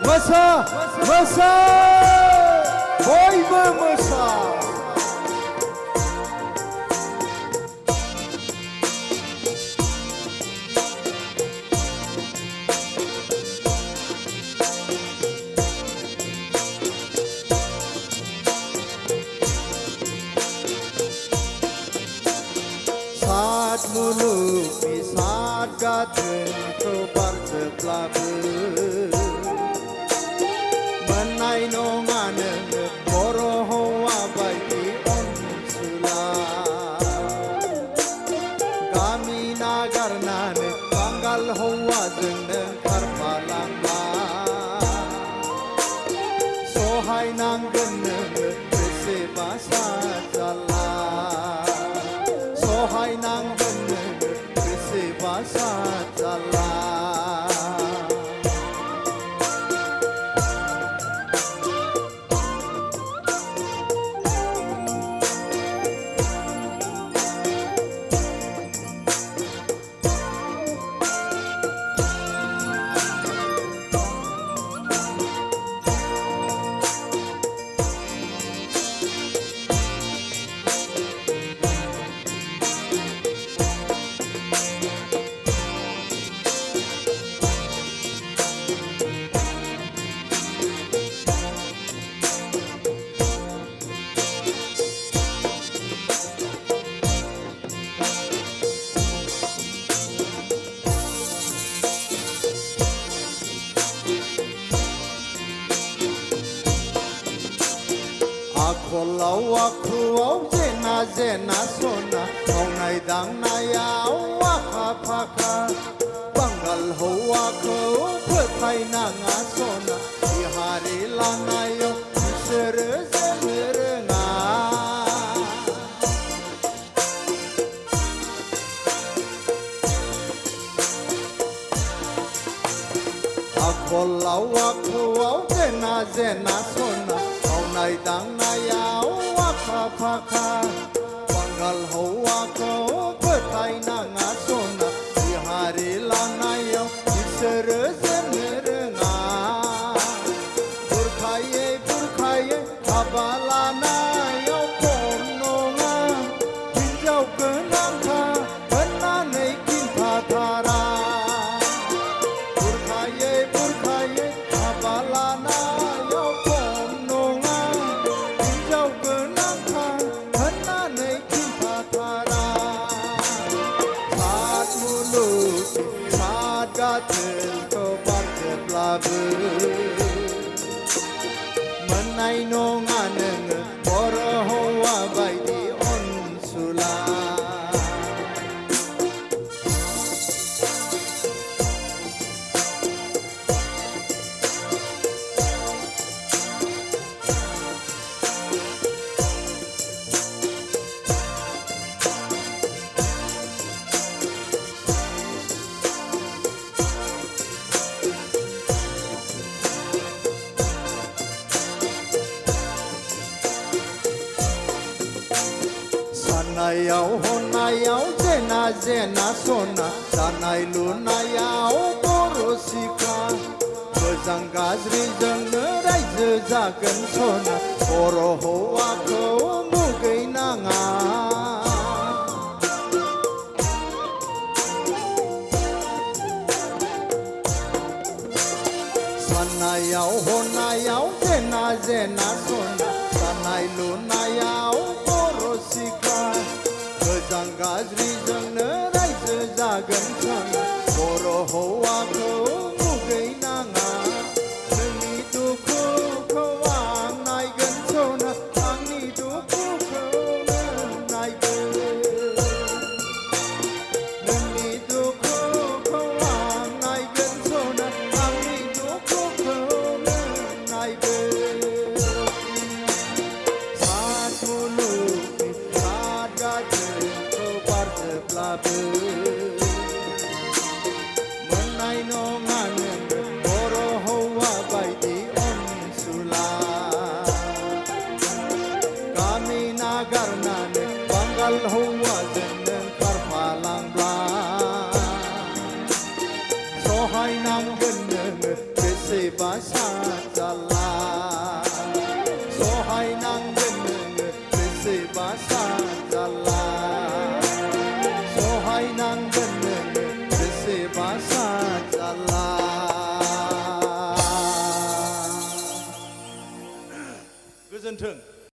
Masa, masa, boy masa. Saat muluk di saat gaten kebar seplabe. Menai nongane boro hoa baiti onsula. Kami nagarnane panggal hoa jengne karpalangla. Sohai nanggene bese basa jala. Sohai nanggene bese basa jala. Akolau aku jena jena sona maunai dang nayau waka paka banggal ho aku petai nanga sona di hari lanayo sere semerenga. Akolau aku jena jena sona maunai dang nayau waka paka banggal ho aku petai nanga sona di hari lanayo sere semerenga. Burkhaye burkhaye abalana yo pononga hinjau kenangka benanai kinta thara. Burkhaye burkhaye abalana yo pononga hinjau kenangka benanai kinta thara. Saat muluk saat gatel kebar seplabe. Menai nongane boro hoa baiti onsula. Sanayau honayau jena jena sona sanai lunayau borosika. Bejang gazri jengne raije jagen sona boro hoa kau mugai nanga. Sanayau honayau jena jena sona sanai lunayau borosika. Bejang gazri jengne raije jagen sona boro hoa kau mugai nanga. Neni duku kau anai gen sona angni duku kau nai gen. Neni duku kau anai gen sona angni duku kau nai gen. Saat muluk saat gatel kebar seplabe. Menai nongane boro hoa baiti onsula. Kami nagarnane banggal ho हौवाजोंनो खारफालांब्ला सहायनांगोन नोङो बेसेबा सानजाला सहायनांगोन नोङो बेसेबा सानजाला सहायनांगोन नोङो बेसेबा सानजाला गोजोन्थों